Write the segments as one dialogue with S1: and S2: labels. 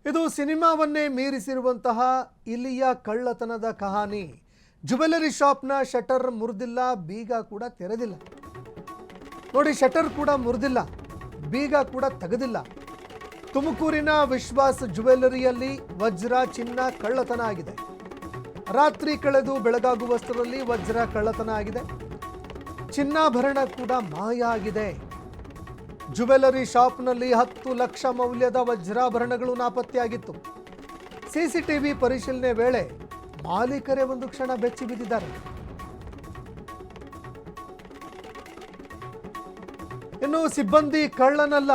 S1: ಇದು ಸಿನಿಮಾವನ್ನೇ ಮೀರಿಸಿರುವಂತಹ ಇಲ್ಲಿಯ ಕಳ್ಳತನದ ಕಹಾನಿ. ಜ್ಯುವೆಲರಿ ಶಾಪ್ನ ಶಟರ್ ಮುರಿದಿಲ್ಲ, ಬೀಗ ಕೂಡ ತೆರೆದಿಲ್ಲ. ನೋಡಿ, ಶಟರ್ ಕೂಡ ಮುರಿದಿಲ್ಲ, ಬೀಗ ಕೂಡ ತೆಗೆದಿಲ್ಲ. ತುಮಕೂರಿನ ವಿಶ್ವಾಸ್ ಜ್ಯುವೆಲರಿಯಲ್ಲಿ ವಜ್ರ ಚಿನ್ನ ಕಳ್ಳತನ ಆಗಿದೆ. ರಾತ್ರಿ ಕಳೆದು ಬೆಳಗಾಗುವಷ್ಟರಲ್ಲಿ ವಜ್ರ ಕಳ್ಳತನ ಆಗಿದೆ. ಚಿನ್ನಾಭರಣ ಕೂಡ ಮಾಯ ಆಗಿದೆ. ಜ್ಯುವೆಲರಿ ಶಾಪ್ನಲ್ಲಿ 10 ಲಕ್ಷ ಮೌಲ್ಯದ ವಜ್ರಾಭರಣಗಳು ನಾಪತ್ತೆಯಾಗಿತ್ತು. ಸಿಸಿಟಿವಿ ಪರಿಶೀಲನೆ ವೇಳೆ ಮಾಲೀಕರೇ ಒಂದು ಕ್ಷಣ ಬೆಚ್ಚಿ ಬಿದ್ದಿದ್ದಾರೆ. ಇನ್ನು ಸಿಬ್ಬಂದಿ ಕಳ್ಳನಲ್ಲ,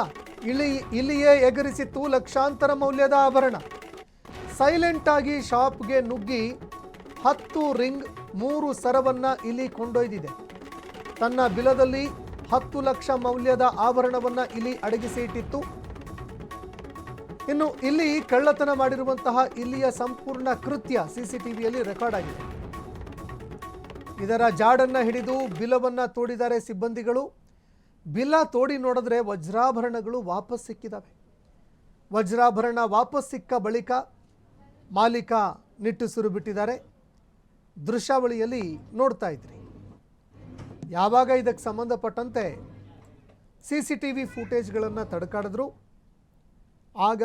S1: ಇಲ್ಲಿಯೇ ಎಗರಿಸಿತ್ತು ಲಕ್ಷಾಂತರ ಮೌಲ್ಯದ ಆಭರಣ. ಸೈಲೆಂಟ್ ಆಗಿ ಶಾಪ್ಗೆ ನುಗ್ಗಿ 10 ರಿಂಗ್ 3 ಸರವನ್ನ ಇಲಿ ಕೊಂಡೊಯ್ದಿದೆ. ತನ್ನ ಬಿಲದಲ್ಲಿ 10 ಲಕ್ಷ ಮೌಲ್ಯದ ಆಭರಣವನ್ನ ಇಲ್ಲಿ ಅಡಗಿಸಿ ಇಟ್ಟಿತ್ತು. ಇನ್ನು ಇಲ್ಲಿ ಕಳ್ಳತನ ಮಾಡಿರುವಂತಹ ಇಲ್ಲಿಯ ಸಂಪೂರ್ಣ ಕೃತ್ಯ ಸಿಸಿಟಿವಿಯಲ್ಲಿ ರೆಕಾರ್ಡ್ ಆಗಿದೆ. ಇದರ ಜಾಡನ್ನ ಹಿಡಿದು ಬಿಲವನ್ನ ತೋಡಿದ್ದಾರೆ ಸಿಬ್ಬಂದಿಗಳು. ಬಿಲ ತೋಡಿ ನೋಡಿದ್ರೆ ವಜ್ರಾಭರಣಗಳು ವಾಪಸ್ ಸಿಕ್ಕಿದಾವೆ. ವಜ್ರಾಭರಣ ವಾಪಸ್ ಸಿಕ್ಕ ಬಳಿಕ ಮಾಲೀಕ ನಿಟ್ಟುಸಿರು ಬಿಟ್ಟಿದ್ದಾರೆ. ದೃಶ್ಯಾವಳಿಯಲ್ಲಿ ನೋಡ್ತಾ ಇದ್ರಿ. ಯಾವಾಗ ಇದಕ್ಕೆ ಸಂಬಂಧಪಟ್ಟಂತೆ ಸಿಸಿಟಿವಿ ಫುಟೇಜ್ಗಳನ್ನು ತಡಕಾಡಿದ್ರು, ಆಗ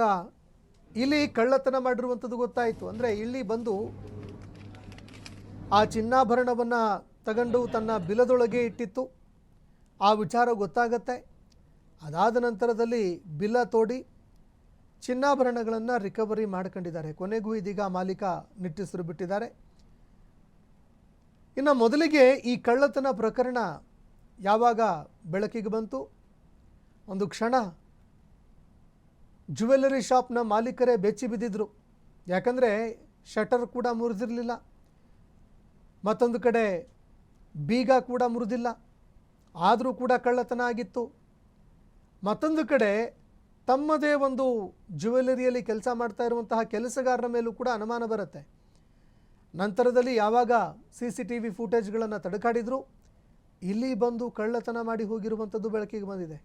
S1: ಇಲ್ಲಿ ಕಳ್ಳತನ ಮಾಡಿರುವಂಥದ್ದು ಗೊತ್ತಾಯಿತು. ಅಂದರೆ ಇಲ್ಲಿ ಬಂದು ಆ ಚಿನ್ನಾಭರಣವನ್ನು ತಗೊಂಡು ತನ್ನ ಬಿಲದೊಳಗೆ ಇಟ್ಟಿತ್ತು. ಆ ವಿಚಾರ ಗೊತ್ತಾಗತ್ತೆ. ಅದಾದ ನಂತರದಲ್ಲಿ ಬಿಲ ತೋಡಿ ಚಿನ್ನಾಭರಣಗಳನ್ನು ರಿಕವರಿ ಮಾಡ್ಕೊಂಡಿದ್ದಾರೆ. ಕೊನೆಗೂ ಇದೀಗ ಮಾಲೀಕ ನಿಟ್ಟುಸಿರು ಬಿಟ್ಟಿದ್ದಾರೆ. ಇನ್ನು ಮೊದಲಿಗೆ ಈ ಕಳ್ಳತನ ಪ್ರಕರಣ ಯಾವಾಗ ಬೆಳಕಿಗೆ ಬಂತು, ಒಂದು ಕ್ಷಣ ಜ್ಯುವೆಲರಿ ಶಾಪ್ನ ಮಾಲೀಕರೇ ಬೆಚ್ಚಿ ಬಿದ್ದಿದ್ರು. ಯಾಕಂದರೆ ಶಟರ್ ಕೂಡ ಮುರಿದಿರಲಿಲ್ಲ, ಮತ್ತೊಂದು ಕಡೆ ಬೀಗ ಕೂಡ ಮುರಿದಿಲ್ಲ, ಆದರೂ ಕೂಡ ಕಳ್ಳತನ ಆಗಿತ್ತು. ಮತ್ತೊಂದು ಕಡೆ ತಮ್ಮದೇ ಒಂದು ಜ್ಯುವೆಲರಿಯಲ್ಲಿ ಕೆಲಸ ಮಾಡ್ತಾ ಇರುವಂತಹ ಕೆಲಸಗಾರರ ಮೇಲೂ ಕೂಡ ಅನುಮಾನ ಬರುತ್ತೆ. ನಂತರದಲ್ಲಿ ಯಾವಾಗ ಸಿಸಿಟಿವಿ ಫುಟೇಜ್ಗಳನ್ನು ತಡಕಾಡಿದ್ರು, ಇಲ್ಲಿ ಬಂದು ಕಳ್ಳತನ ಮಾಡಿ ಹೋಗಿರುವಂಥದ್ದು ಬೆಳಕಿಗೆ ಬಂದಿದೆ.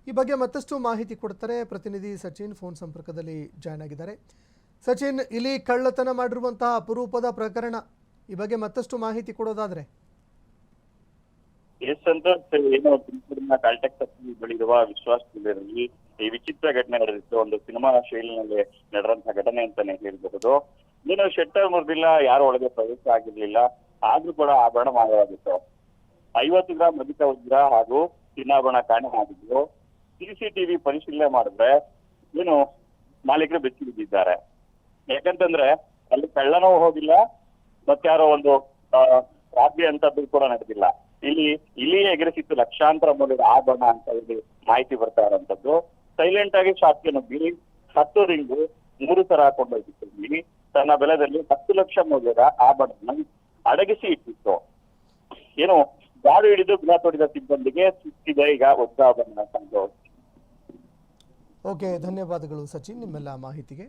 S1: ಈ ಬಗ್ಗೆ ಮತ್ತಷ್ಟು ಮಾಹಿತಿ ಕೊಡ್ತಾರೆ ಪ್ರತಿನಿಧಿ ಸಚಿನ್. ಫೋನ್ ಸಂಪರ್ಕದಲ್ಲಿ ಜಾಯ್ನ್ ಆಗಿದ್ದಾರೆ. ಸಚಿನ್, ಇಲ್ಲಿ ಕಳ್ಳತನ ಮಾಡಿರುವಂತಹ ಅಪರೂಪದ ಪ್ರಕರಣ, ಈ ಬಗ್ಗೆ ಮತ್ತಷ್ಟು ಮಾಹಿತಿ ಕೊಡೋದಾದ್ರೆ.
S2: ಎಸ್ ಸಂತೋಷ್, ಏನು ತುಮಕೂರಿನ ಕಾಲ್ಟೆಕ್ಸ್ ಬಳಿರುವ ವಿಶ್ವಾಸ್ ಜ್ಯುವೆಲರಿಯಲ್ಲಿ ಈ ವಿಚಿತ್ರ ಘಟನೆ ನಡೆದಿತ್ತು. ಒಂದು ಸಿನಿಮಾ ಶೈಲಿನಲ್ಲಿ ನಡೆದಂತಹ ಘಟನೆ ಅಂತಾನೆ ಹೇಳಬಹುದು. ಏನು ಶೆಟ್ಟರ್ ಮುರಿದಿಲ್ಲ, ಯಾರು ಒಳಗೆ ಪ್ರವೇಶ ಆಗಿರ್ಲಿಲ್ಲ, ಆದ್ರೂ ಕೂಡ ಆಭರಣ ಮಾಯವಾಗಿತ್ತು. 50 ಗ್ರಾಂ ಅಧಿಕ ವಜ್ರ ಹಾಗೂ ಚಿನ್ನಾಭರಣ ಕಾಣೆ ಆಗಿದ್ರು. ಸಿಸಿಟಿವಿ ಪರಿಶೀಲನೆ ಮಾಡಿದ್ರೆ ಏನು ಮಾಲೀಕರು ಬೆಚ್ಚಿ ಬಿದ್ದಿದ್ದಾರೆ. ಯಾಕಂತಂದ್ರೆ ಅಲ್ಲಿ ಕಳ್ಳನೂ ಹೋಗಿಲ್ಲ, ಮತ್ತಾರೋ ಒಂದು ರಾತ್ರಿ ಅಂತದ್ದು ಕೂಡ ನಡೆದಿಲ್ಲ. ಇಲ್ಲಿ ಎಗರಿಸಿತ್ತು ಲಕ್ಷಾಂತರ ಮೌಲ್ಯದ ಆಭರಣ ಅಂತ ಇಲ್ಲಿ ಮಾಹಿತಿ ಬರ್ತಾ ಇರೋಂಥದ್ದು. ಸೈಲೆಂಟ್ ಆಗಿ ಶಾಪ್ಗೆ ನುಗ್ಗಿ 10 ರಿಂಗು 3 ಸರ ಹಾಕೊಂಡೋಗಿತ್ತು. ಇಲ್ಲಿ ತನ್ನ ಬೆಲೆದಲ್ಲಿ 10 ಲಕ್ಷ ಮೌಲ್ಯದ ಆಭರಣ ಅಡಗಿಸಿ ಇಟ್ಟಿತ್ತು. ಏನು ಗಾಡು ಹಿಡಿದು ಬಿಲ ತೋಡಿದ ಸಿಬ್ಬಂದಿಗೆ ಸಿಕ್ಕಿದೆ ಈಗ ವಜ್ರಾಭರಣ ಸಂತೋಷ್.
S1: ಓಕೆ, ಧನ್ಯವಾದಗಳು ಸಚಿನ್ ನಿಮ್ಮೆಲ್ಲ ಮಾಹಿತಿಗೆ.